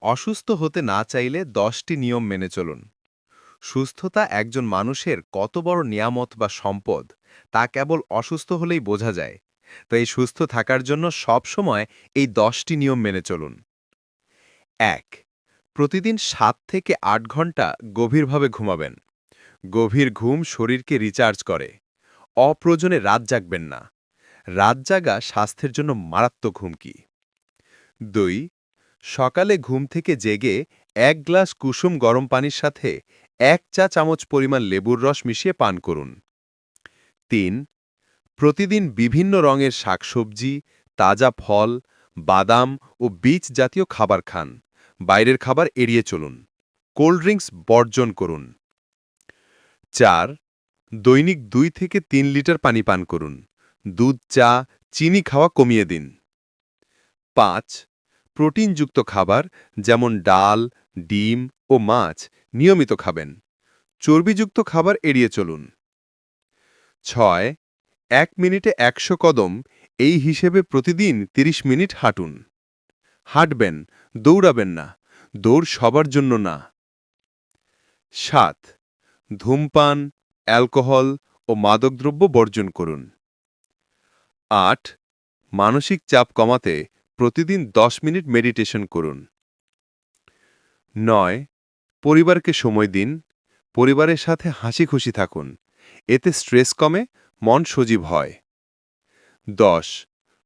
অসুস্থ হতে না চাইলে 10টি নিয়ম মেনে চলুন। সুস্থতা একজন মানুষের কত বড় নিয়ামত বা সম্পদ তা কেবল অসুস্থ হলেই বোঝা যায়। তো এই সুস্থ থাকার জন্য সব সময় এই 10টি নিয়ম মেনে চলুন। ১. প্রতিদিন 7 থেকে 8 ঘন্টা গভীরভাবে ঘুমাবেন। গভীর ঘুম শরীরকে রিচার্জ করে। অপ্রয়োজনে রাত জাগবেন না। রাত জাগা স্বাস্থ্যের জন্য মারাত্মক হুমকি। ২. সকালে ঘুম থেকে জেগে 1 গ্লাস কুসুম গরম পানির সাথে 1 চা চামচ পরিমাণ লেবুর রস মিশিয়ে পান করুন। ৩. প্রতিদিন বিভিন্ন রঙের শাকসবজি, তাজা ফল, বাদাম ও বীজ জাতীয় খাবার খান। বাইরের খাবার এড়িয়ে চলুন। কোল্ড ড্রিঙ্কস বর্জন করুন। ৪. দৈনিক 2 থেকে 3 লিটার পানি পান করুন। দুধ, চা, চিনি খাওয়া কমিয়ে দিন। ৫. প্রোটিনযুক্ত খাবার যেমন ডাল, ডিম ও মাছ নিয়মিত খাবেন। চর্বিযুক্ত খাবার এড়িয়ে চলুন। ৬. ১ মিনিটে ১০০ কদম এই হিসেবে প্রতিদিন ৩০ মিনিট হাঁটুন। হাঁটবেন, দৌড়াবেন না। দৌড় সবার জন্য না। ৭. ধূমপান, অ্যালকোহল ও মাদকদ্রব্য বর্জন করুন। ৮. মানসিক চাপ কমাতে প্রতিদিন ১০ মিনিট মেডিটেশন করুন। ৯. পরিবারকে সময় দিন। পরিবারের সাথে হাসিখুশি থাকুন। এতে স্ট্রেস কমে, মন সজীব হয়। ১০.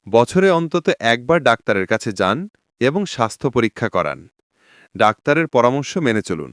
বছরে অন্তত একবার ডাক্তারের কাছে যান এবং স্বাস্থ্য পরীক্ষা করান। ডাক্তারের পরামর্শ মেনে চলুন।